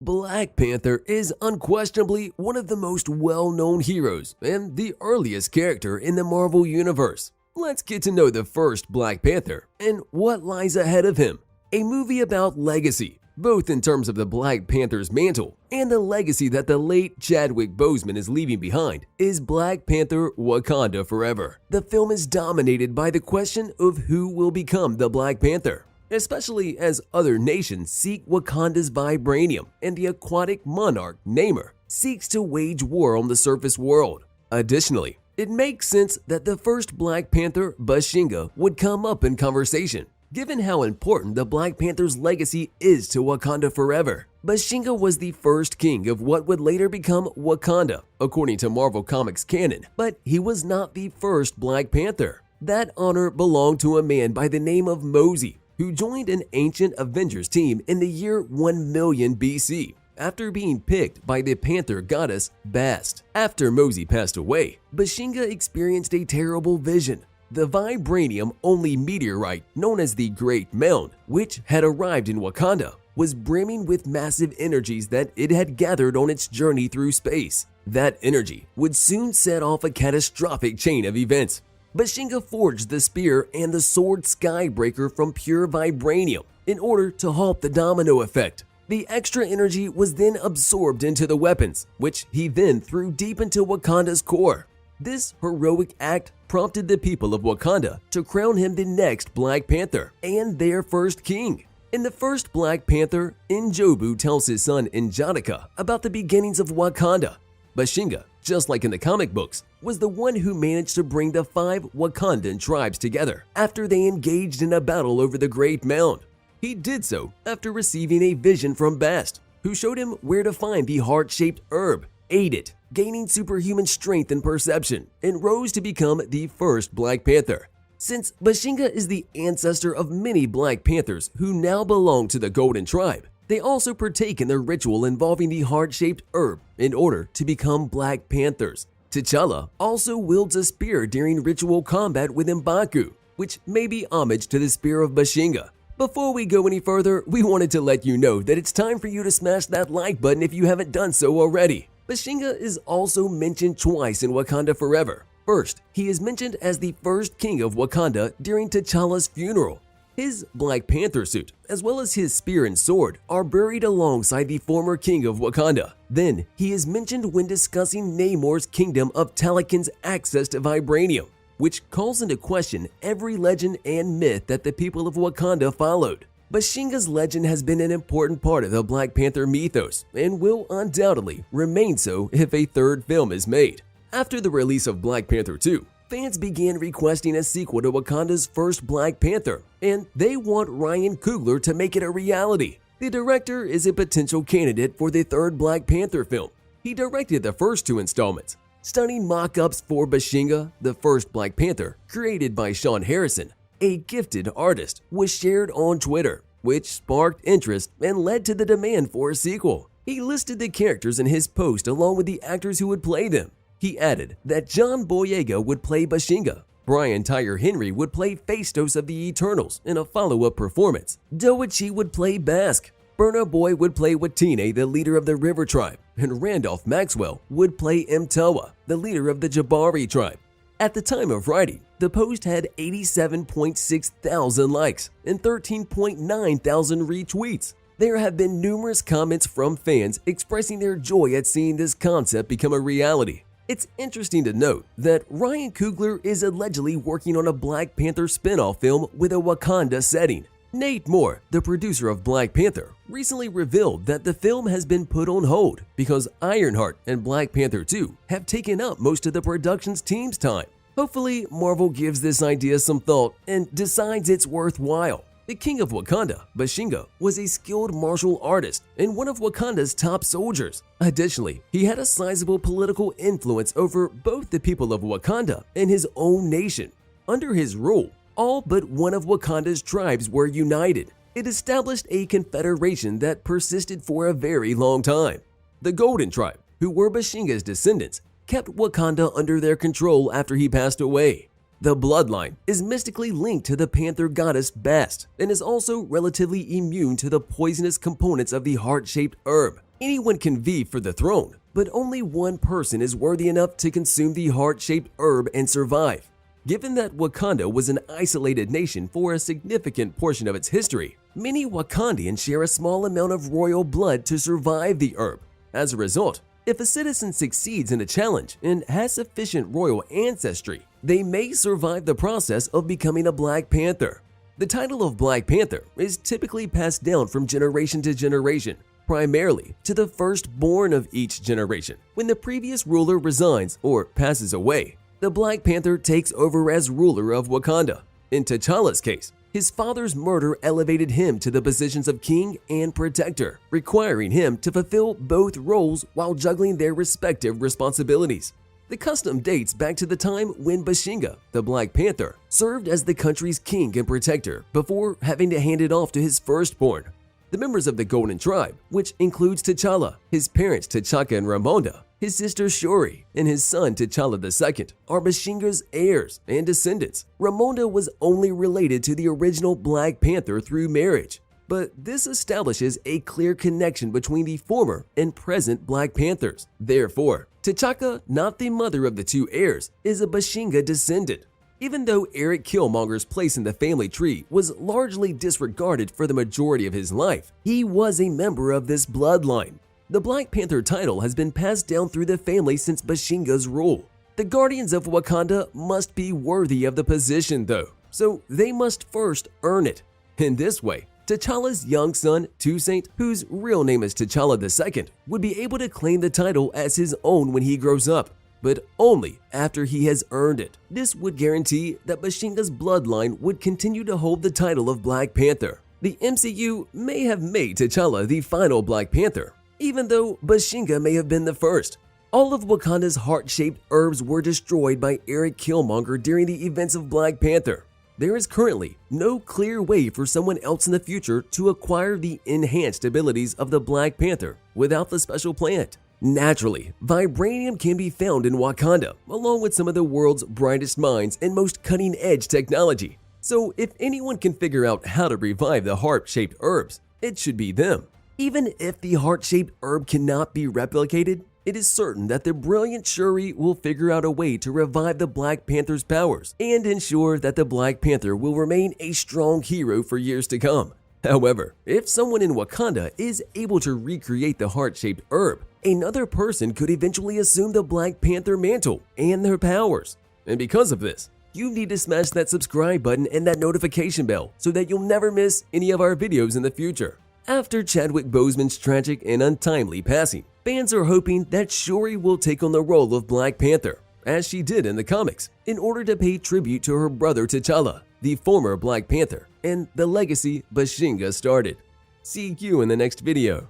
Black Panther is unquestionably one of the most well-known heroes and the earliest character in the Marvel Universe. Let's get to know the first Black Panther and what lies ahead of him. A movie about legacy, both in terms of the Black Panther's mantle and the legacy that the late Chadwick Boseman is leaving behind, is Black Panther: Wakanda Forever. The film is dominated by the question of who will become the Black Panther, especially as other nations seek Wakanda's vibranium and the aquatic monarch Namor seeks to wage war on the surface world. Additionally, it makes sense that the first Black Panther, Bashinga, would come up in conversation, given how important the Black Panther's legacy is to Wakanda Forever. Bashinga was the first king of what would later become Wakanda, according to Marvel Comics canon, but he was not the first Black Panther. That honor belonged to a man by the name of Mosey, who joined an ancient Avengers team in the year 1 million BC after being picked by the panther goddess Bast. After Mosey passed away, Bashinga experienced a terrible vision. The vibranium-only meteorite known as the Great Mound, which had arrived in Wakanda, was brimming with massive energies that it had gathered on its journey through space. That energy would soon set off a catastrophic chain of events. Bashinga forged the spear and the sword Skybreaker from pure vibranium in order to halt the domino effect. The extra energy was then absorbed into the weapons, which he then threw deep into Wakanda's core. This heroic act prompted the people of Wakanda to crown him the next Black Panther and their first king. In the first Black Panther, Njobu tells his son N'Jadaka about the beginnings of Wakanda. Bashinga, just like in the comic books, was the one who managed to bring the 5 Wakandan tribes together after they engaged in a battle over the Great Mound. He did so after receiving a vision from Bast, who showed him where to find the heart-shaped herb, ate it, gaining superhuman strength and perception, and rose to become the first Black Panther. Since Bashinga is the ancestor of many Black Panthers who now belong to the Golden Tribe, they also partake in the ritual involving the heart-shaped herb in order to become Black Panthers. T'Challa also wields a spear during ritual combat with M'Baku, which may be homage to the spear of Bashinga. Before we go any further, we wanted to let you know that it's time for you to smash that like button if you haven't done so already. Bashinga is also mentioned twice in Wakanda Forever. First, he is mentioned as the first king of Wakanda during T'Challa's funeral. His Black Panther suit, as well as his spear and sword, are buried alongside the former king of Wakanda. Then, he is mentioned when discussing Namor's kingdom of Talakan's access to vibranium, which calls into question every legend and myth that the people of Wakanda followed. Bashinga's legend has been an important part of the Black Panther mythos and will undoubtedly remain so if a third film is made. After the release of Black Panther 2, fans began requesting a sequel to Wakanda's first Black Panther, and they want Ryan Coogler to make it a reality. The director is a potential candidate for the third Black Panther film. He directed the first 2 installments. Stunning mock-ups for Bashinga, the first Black Panther, created by Sean Harrison, a gifted artist, was shared on Twitter, which sparked interest and led to the demand for a sequel. He listed the characters in his post along with the actors who would play them. He added that John Boyega would play Bashinga, Brian Tyree Henry would play Phastos of the Eternals in a follow-up performance, Doichi would play Bask, Burna Boy would play Watine, the leader of the River Tribe, and Randolph Maxwell would play Mtoa, the leader of the Jabari Tribe. At the time of writing, the post had 87.6 thousand likes and 13.9 thousand retweets. There have been numerous comments from fans expressing their joy at seeing this concept become a reality. It's interesting to note that Ryan Coogler is allegedly working on a Black Panther spin-off film with a Wakanda setting. Nate Moore, the producer of Black Panther, recently revealed that the film has been put on hold because Ironheart and Black Panther 2 have taken up most of the production's team's time. Hopefully, Marvel gives this idea some thought and decides it's worthwhile. The king of Wakanda, Bashinga, was a skilled martial artist and one of Wakanda's top soldiers. Additionally, he had a sizable political influence over both the people of Wakanda and his own nation. Under his rule, all but one of Wakanda's tribes were united. It established a confederation that persisted for a very long time. The Golden Tribe, who were Bashinga's descendants, kept Wakanda under their control after he passed away. The bloodline is mystically linked to the panther goddess Bast and is also relatively immune to the poisonous components of the heart-shaped herb. Anyone can vie for the throne, but only one person is worthy enough to consume the heart-shaped herb and survive. Given that Wakanda was an isolated nation for a significant portion of its history, many Wakandians share a small amount of royal blood to survive the herb. As a result, if a citizen succeeds in a challenge and has sufficient royal ancestry, they may survive the process of becoming a Black Panther. The title of Black Panther is typically passed down from generation to generation, primarily to the firstborn of each generation. When the previous ruler resigns or passes away, the Black Panther takes over as ruler of Wakanda. In T'Challa's case, his father's murder elevated him to the positions of king and protector, requiring him to fulfill both roles while juggling their respective responsibilities. The custom dates back to the time when Bashinga, the Black Panther, served as the country's king and protector before having to hand it off to his firstborn. The members of the Golden Tribe, which includes T'Challa, his parents T'Chaka and Ramonda, his sister Shuri, and his son T'Challa II, are Bashinga's heirs and descendants. Ramonda was only related to the original Black Panther through marriage, but this establishes a clear connection between the former and present Black Panthers. Therefore, T'Chaka, not the mother of the two heirs, is a Bashinga descendant. Even though Eric Killmonger's place in the family tree was largely disregarded for the majority of his life, he was a member of this bloodline. The Black Panther title has been passed down through the family since Bashinga's rule. The Guardians of Wakanda must be worthy of the position though, so they must first earn it. In this way, T'Challa's young son, Toussaint, whose real name is T'Challa II, would be able to claim the title as his own when he grows up, but only after he has earned it. This would guarantee that Bashinga's bloodline would continue to hold the title of Black Panther. The MCU may have made T'Challa the final Black Panther, even though Bashinga may have been the first. All of Wakanda's heart-shaped herbs were destroyed by Eric Killmonger during the events of Black Panther. There is currently no clear way for someone else in the future to acquire the enhanced abilities of the Black Panther without the special plant. Naturally, vibranium can be found in Wakanda, along with some of the world's brightest minds and most cutting-edge technology. So if anyone can figure out how to revive the heart-shaped herbs, it should be them. Even if the heart-shaped herb cannot be replicated, it is certain that the brilliant Shuri will figure out a way to revive the Black Panther's powers and ensure that the Black Panther will remain a strong hero for years to come. However, if someone in Wakanda is able to recreate the heart-shaped herb, another person could eventually assume the Black Panther mantle and their powers. And because of this, you need to smash that subscribe button and that notification bell so that you'll never miss any of our videos in the future. After Chadwick Boseman's tragic and untimely passing, fans are hoping that Shuri will take on the role of Black Panther, as she did in the comics, in order to pay tribute to her brother T'Challa, the former Black Panther, and the legacy Bashinga started. See you in the next video.